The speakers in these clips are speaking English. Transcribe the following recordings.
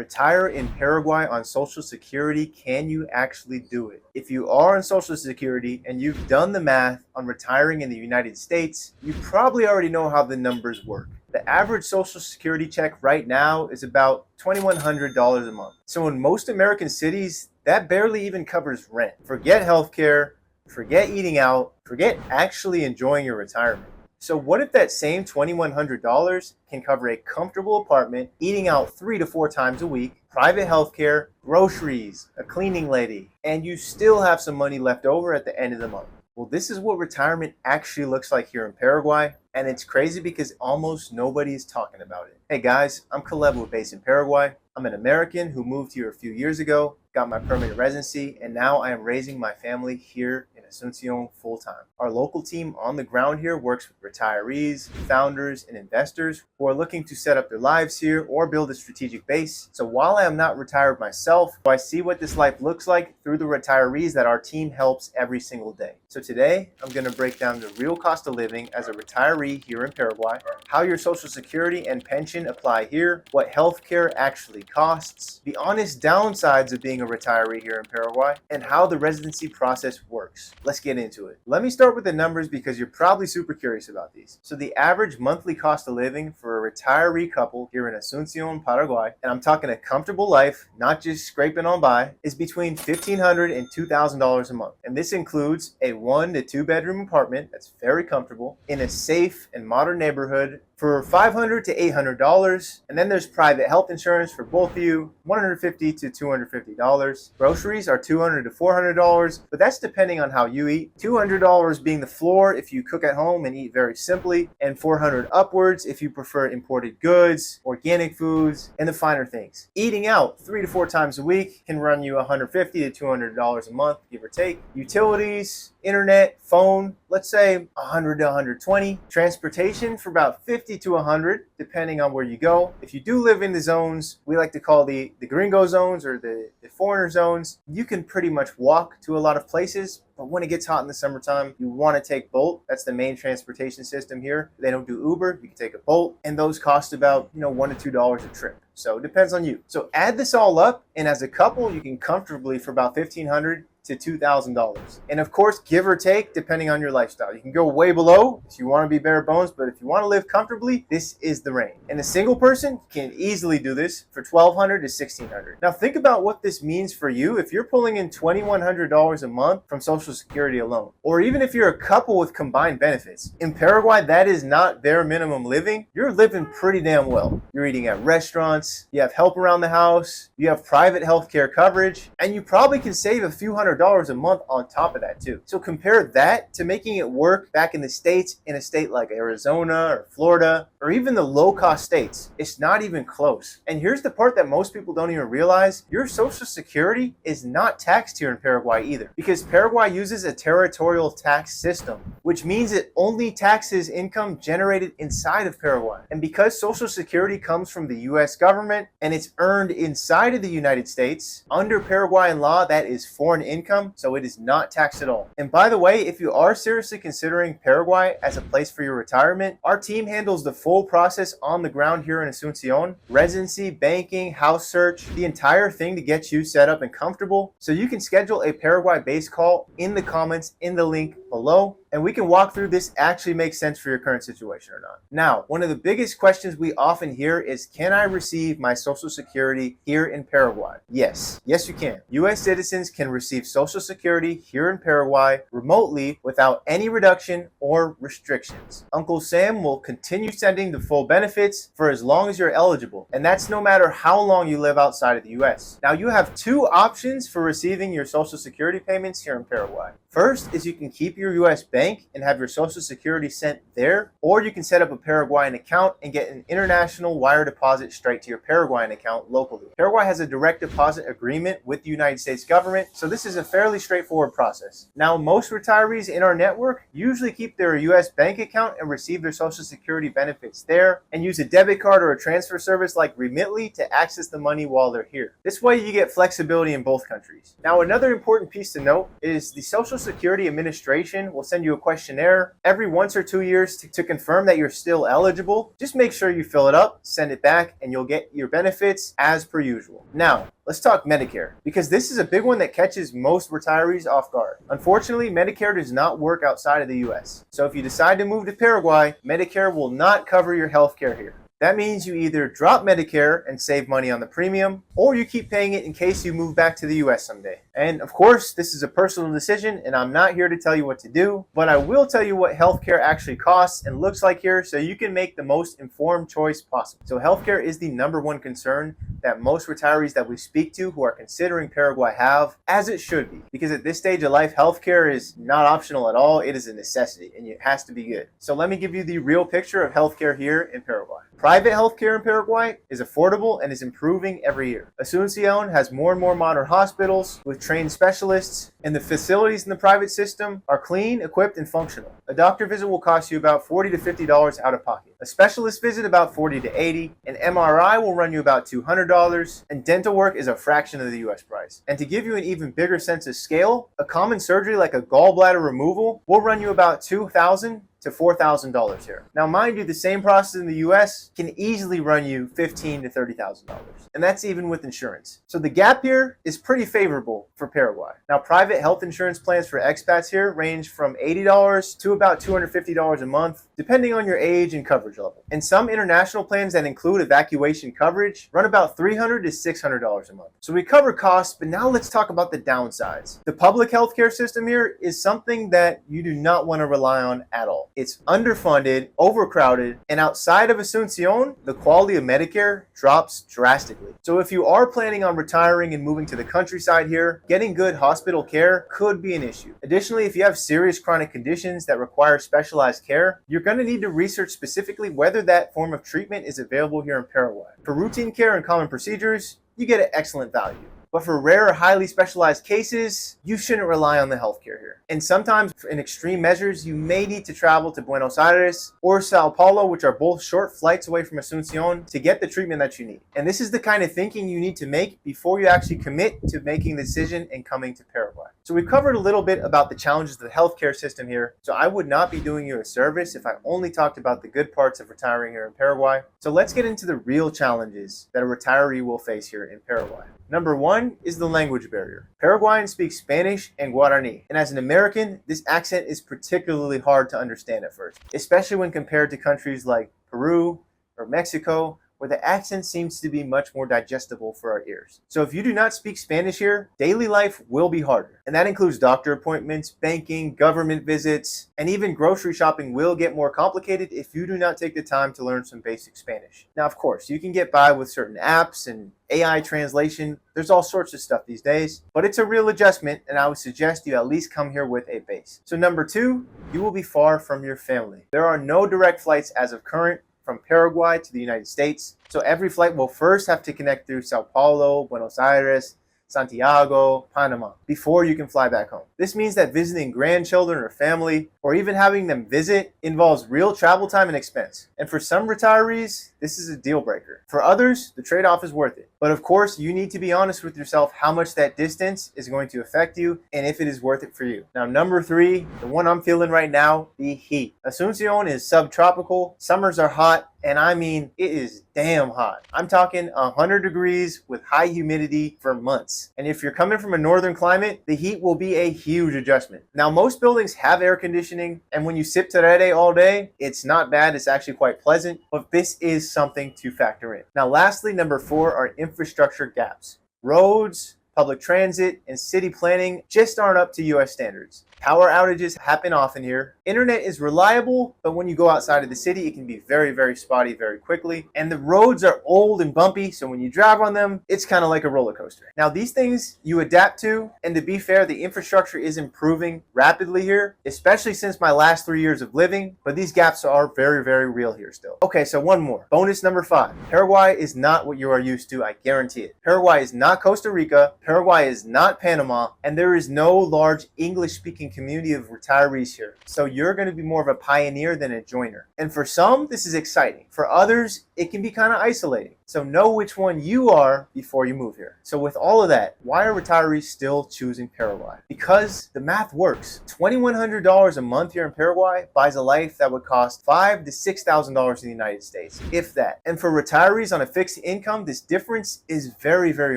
Retire in Paraguay on Social Security. Can you actually do it? If you are on Social Security and you've done the math on retiring in the United States, you probably already know how the numbers work. The average Social Security check right now is about $2,100 a month. So in most American cities, that barely even covers rent. Forget healthcare, forget eating out, forget actually enjoying your retirement. So what if that same $2,100 can cover a comfortable apartment, eating out 3 to 4 times a week, private healthcare, groceries, a cleaning lady, and you still have some money left over at the end of the month? Well, this is what retirement actually looks like here in Paraguay, and it's crazy because almost nobody is talking about it. Hey guys, I'm Caleb, based in Paraguay. I'm an American who moved here a few years ago, got my permanent residency, and now I am raising my family here in Asunción full-time. Our local team on the ground here works with retirees, founders, and investors who are looking to set up their lives here or build a strategic base. So while I am not retired myself, I see what this life looks like through the retirees that our team helps every single day. So today, I'm going to break down the real cost of living as a retiree here in Paraguay, how your Social Security and pension apply here, what healthcare actually costs, the honest downsides of being a retiree here in Paraguay, and how the residency process works. Let's get into it. Let me start with the numbers because you're probably super curious about these. So the average monthly cost of living for a retiree couple here in Asunción, Paraguay, and I'm talking a comfortable life, not just scraping on by, is between $1,500 and $2,000 a month. And this includes a 1 to 2 bedroom apartment that's very comfortable in a safe and modern neighborhood for $500 to $800, and then there's private health insurance for both of you, $150 to $250. Groceries are $200 to $400, but that's depending on how you eat. $200 being the floor if you cook at home and eat very simply, and $400 upwards if you prefer imported goods, organic foods, and the finer things. Eating out 3 to 4 times a week can run you $150 to $200 a month, give or take. Utilities, internet, phone, let's say $100 to $120. Transportation for about $50 to $100, depending on where you go. If you do live in the zones we like to call the gringo zones or the foreigner zones, you can pretty much walk to a lot of places. But when it gets hot in the summertime, you want to take Bolt. That's the main transportation system here. They don't do Uber. You can take a Bolt, and those cost about $1 to $2 a trip. So it depends on you. So add this all up, and as a couple, you can comfortably for about $1,500 to $2,000. And of course, give or take, depending on your lifestyle. You can go way below if you want to be bare bones, but if you want to live comfortably, this is the range. And a single person can easily do this for $1,200 to $1,600. Now think about what this means for you if you're pulling in $2,100 a month from Social Security alone, or even if you're a couple with combined benefits. In Paraguay, that is not bare minimum living. You're living pretty damn well. You're eating at restaurants, you have help around the house, you have private healthcare coverage, and you probably can save a few $100 a month on top of that too. So compare that to making it work back in the States, in a state like Arizona or Florida, or even the low-cost states. It's not even close. And here's the part that most people don't even realize. Your Social Security is not taxed here in Paraguay either, because Paraguay uses a territorial tax system, which means it only taxes income generated inside of Paraguay. And because Social Security comes from the US government and it's earned inside of the United States, under Paraguayan law, that is foreign income, so it is not taxed at all. And by the way, if you are seriously considering Paraguay as a place for your retirement, our team handles the full process on the ground here in Asunción: residency, banking, house search, the entire thing to get you set up and comfortable. So you can schedule a Paraguay-based call in the comments in the link below, and we can walk through this actually makes sense for your current situation or not. Now, one of the biggest questions we often hear is, can I receive my Social Security here in Paraguay? Yes, you can. US citizens can receive Social Security here in Paraguay remotely without any reduction or restrictions. Uncle Sam will continue sending the full benefits for as long as you're eligible, and that's no matter how long you live outside of the US. Now, you have 2 options for receiving your Social Security payments here in Paraguay. First is you can keep your US bank and have your Social Security sent there, or you can set up a Paraguayan account and get an international wire deposit straight to your Paraguayan account locally. Paraguay has a direct deposit agreement with the United States government, so this is a fairly straightforward process. Now, most retirees in our network usually keep their US bank account and receive their Social Security benefits there, and use a debit card or a transfer service like Remitly to access the money while they're here. This way you get flexibility in both countries. Now, another important piece to note is the Social Security Administration will send you a questionnaire every 1 or 2 years to confirm that you're still eligible. Just make sure you fill it up, send it back, and you'll get your benefits as per usual. Now, let's talk Medicare, because this is a big one that catches most retirees off guard. Unfortunately, Medicare does not work outside of the US. So if you decide to move to Paraguay, Medicare will not cover your health care here. That means you either drop Medicare and save money on the premium, or you keep paying it in case you move back to the US someday. And of course, this is a personal decision, and I'm not here to tell you what to do, but I will tell you what healthcare actually costs and looks like here so you can make the most informed choice possible. So healthcare is the #1 concern that most retirees that we speak to who are considering Paraguay have, as it should be. Because at this stage of life, healthcare is not optional at all, it is a necessity, and it has to be good. So let me give you the real picture of healthcare here in Paraguay. Private healthcare in Paraguay is affordable and is improving every year. Asunción has more and more modern hospitals with trained specialists, and the facilities in the private system are clean, equipped, and functional. A doctor visit will cost you about $40 to $50 out of pocket. A specialist visit about $40 to $80. An MRI will run you about $200, and dental work is a fraction of the US price. And to give you an even bigger sense of scale, a common surgery like a gallbladder removal will run you about $2,000 to $4,000 here. Now, mind you, the same process in the US can easily run you $15,000 to $30,000, and that's even with insurance. So the gap here is pretty favorable for Paraguay. Now, private health insurance plans for expats here range from $80 to about $250 a month, depending on your age and coverage level. And some international plans that include evacuation coverage run about $300 to $600 a month. So we covered costs, but now let's talk about the downsides. The public healthcare system here is something that you do not want to rely on at all. It's underfunded, overcrowded, and outside of Asunción, the quality of Medicare drops drastically. So if you are planning on retiring and moving to the countryside here, getting good hospital care could be an issue. Additionally, if you have serious chronic conditions that require specialized care, you're going to need to research specifically whether that form of treatment is available here in Paraguay. For routine care and common procedures, you get an excellent value. But for rare or highly specialized cases, you shouldn't rely on the healthcare here. And sometimes in extreme measures, you may need to travel to Buenos Aires or Sao Paulo, which are both short flights away from Asunción, to get the treatment that you need. And this is the kind of thinking you need to make before you actually commit to making the decision and coming to Paraguay. So we've covered a little bit about the challenges of the healthcare system here. So I would not be doing you a service if I only talked about the good parts of retiring here in Paraguay. So let's get into the real challenges that a retiree will face here in Paraguay. #1 is the language barrier. Paraguayans speak Spanish and Guarani, and as an American, this accent is particularly hard to understand at first, especially when compared to countries like Peru or Mexico, where the accent seems to be much more digestible for our ears. So if you do not speak Spanish here, daily life will be harder. And that includes doctor appointments, banking, government visits, and even grocery shopping will get more complicated if you do not take the time to learn some basic Spanish. Now, of course, you can get by with certain apps and AI translation. There's all sorts of stuff these days, but it's a real adjustment, and I would suggest you at least come here with a base. So #2, you will be far from your family. There are no direct flights as of current from Paraguay to the United States. So every flight will first have to connect through Sao Paulo, Buenos Aires, Santiago, Panama, before you can fly back home. This means that visiting grandchildren or family, or even having them visit, involves real travel time and expense. And for some retirees, this is a deal breaker. For others, the trade-off is worth it. But of course, you need to be honest with yourself how much that distance is going to affect you and if it is worth it for you. Now, #3, the one I'm feeling right now, the heat. Asunción is subtropical, summers are hot, and I mean, it is damn hot. I'm talking 100 degrees with high humidity for months. And if you're coming from a northern climate, the heat will be a huge adjustment. Now, most buildings have air conditioning, and when you sip tereré all day, it's not bad. It's actually quite pleasant, but this is something to factor in. Now, lastly, #4 are infrastructure gaps. Roads, public transit, and city planning just aren't up to US standards. Power outages happen often here. Internet is reliable, but when you go outside of the city, it can be very, very spotty very quickly. And the roads are old and bumpy, so when you drive on them, it's kind of like a roller coaster. Now, these things you adapt to, and to be fair, the infrastructure is improving rapidly here, especially since my last 3 years of living, but these gaps are very, very real here still. Okay, so one more. Bonus #5. Paraguay is not what you are used to, I guarantee it. Paraguay is not Costa Rica, Paraguay is not Panama, and there is no large English-speaking community of retirees here. So you're going to be more of a pioneer than a joiner. And for some, this is exciting. For others, it can be kind of isolating. So know which one you are before you move here. So with all of that, why are retirees still choosing Paraguay? Because the math works. $2,100 a month here in Paraguay buys a life that would cost $5,000 to $6,000 in the United States, if that. And for retirees on a fixed income, this difference is very, very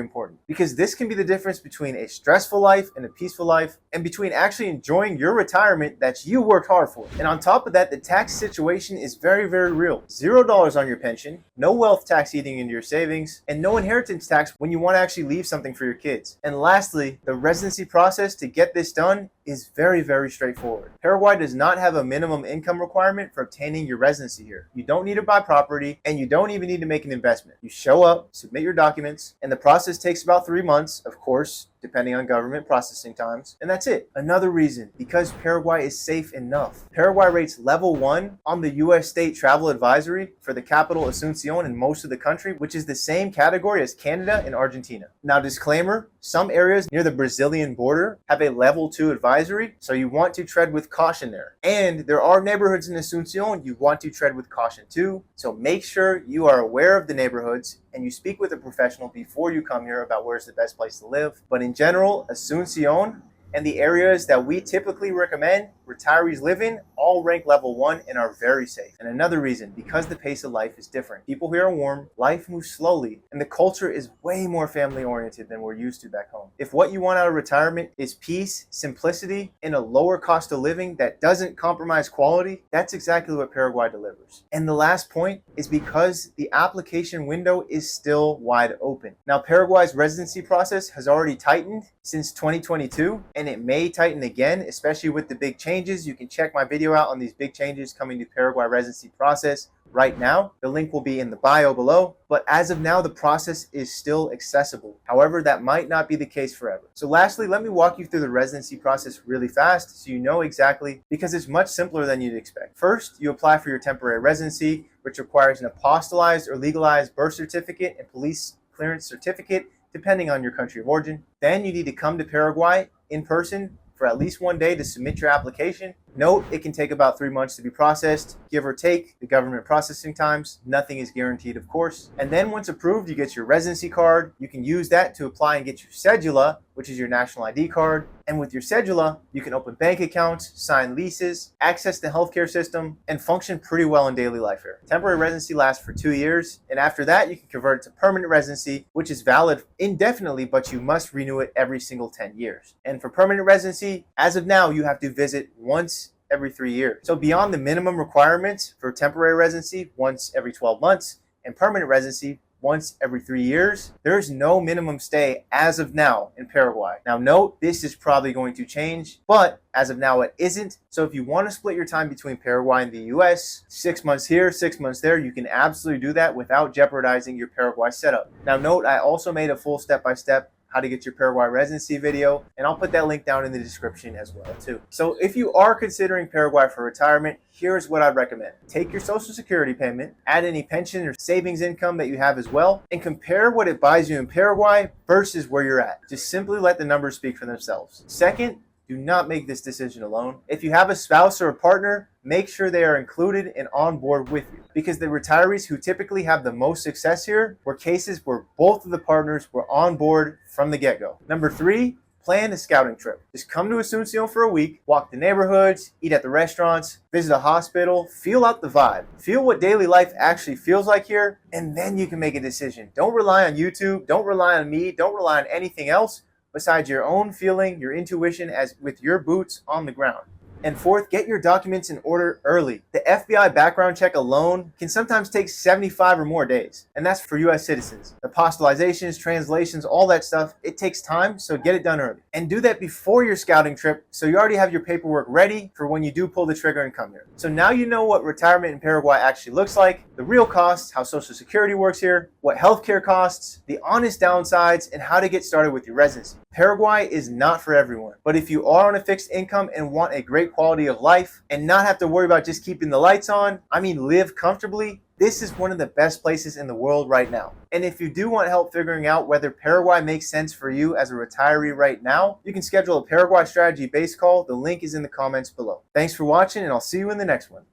important, because this can be the difference between a stressful life and a peaceful life, and between actually enjoying your retirement that you worked hard for. And on top of that, the tax situation is very, very real. $0 on your pension, no wealth tax eating into your savings, and no inheritance tax when you want to actually leave something for your kids. And lastly, the residency process to get this done is very, very straightforward. Paraguay does not have a minimum income requirement for obtaining your residency here. You don't need to buy property, and you don't even need to make an investment. You show up, submit your documents, and the process takes about 3 months, of course, depending on government processing times, and that's it. Another reason, because Paraguay is safe enough. Paraguay rates level 1 on the US state travel advisory for the capital Asunción and most of the country, which is the same category as Canada and Argentina. Now, disclaimer, some areas near the Brazilian border have a level 2 advisory, so you want to tread with caution there. And there are neighborhoods in Asunción you want to tread with caution too, so make sure you are aware of the neighborhoods and you speak with a professional before you come here about where's the best place to live. But in general, Asunción and the areas that we typically recommend retirees live in all rank level 1 and are very safe. And another reason, because the pace of life is different. People here are warm, life moves slowly, and the culture is way more family oriented than we're used to back home. If what you want out of retirement is peace, simplicity, and a lower cost of living that doesn't compromise quality, that's exactly what Paraguay delivers. And the last point is because the application window is still wide open. Now, Paraguay's residency process has already tightened since 2022, and it may tighten again, especially with the big changes. You can check my video out on these big changes coming to Paraguay residency process right now. The link will be in the bio below. But as of now, the process is still accessible. However, that might not be the case forever. So lastly, let me walk you through the residency process really fast so you know exactly, because it's much simpler than you'd expect. First, you apply for your temporary residency, which requires an apostillized or legalized birth certificate and police clearance certificate, depending on your country of origin. Then you need to come to Paraguay in person for at least 1 day to submit your application. Note, it can take about 3 months to be processed, give or take the government processing times. Nothing is guaranteed, of course. And then once approved, you get your residency card. You can use that to apply and get your cedula, which is your national ID card. And with your cedula, you can open bank accounts, sign leases, access the healthcare system, and function pretty well in daily life here. Temporary residency lasts for 2 years, and after that, you can convert it to permanent residency, which is valid indefinitely, but you must renew it every single 10 years. And for permanent residency, as of now, you have to visit once every 3 years. So beyond the minimum requirements for temporary residency, once every 12 months, and permanent residency, once every 3 years, there's no minimum stay as of now in Paraguay. Now note, this is probably going to change, but as of now it isn't. So if you want to split your time between Paraguay and the US, 6 months here, 6 months there, you can absolutely do that without jeopardizing your Paraguay setup. Now note, I also made a full step-by-step how to get your Paraguay residency video, and I'll put that link down in the description as well too. So if you are considering Paraguay for retirement, here's what I'd recommend. Take your Social Security payment, add any pension or savings income that you have as well, and compare what it buys you in Paraguay versus where you're at. Just simply let the numbers speak for themselves. Second, do not make this decision alone. If you have a spouse or a partner, make sure they are included and on board with you, because the retirees who typically have the most success here were cases where both of the partners were on board from the get-go. Number 3, plan a scouting trip. Just come to Asunción for a week, walk the neighborhoods, eat at the restaurants, visit a hospital, feel out the vibe, feel what daily life actually feels like here, and then you can make a decision. Don't rely on YouTube, don't rely on me, don't rely on anything else besides your own feeling, your intuition, as with your boots on the ground. And fourth, get your documents in order early. The FBI background check alone can sometimes take 75 or more days, and that's for US citizens. Apostilizations, translations, all that stuff, it takes time, so get it done early. And do that before your scouting trip, so you already have your paperwork ready for when you do pull the trigger and come here. So now you know what retirement in Paraguay actually looks like, the real costs, how Social Security works here, what healthcare costs, the honest downsides, and how to get started with your residency. Paraguay is not for everyone, but if you are on a fixed income and want a great quality of life and not have to worry about just keeping the lights on, I mean live comfortably, this is one of the best places in the world right now. And if you do want help figuring out whether Paraguay makes sense for you as a retiree right now, you can schedule a Paraguay strategy base call. The link is in the comments below. Thanks for watching, and I'll see you in the next one.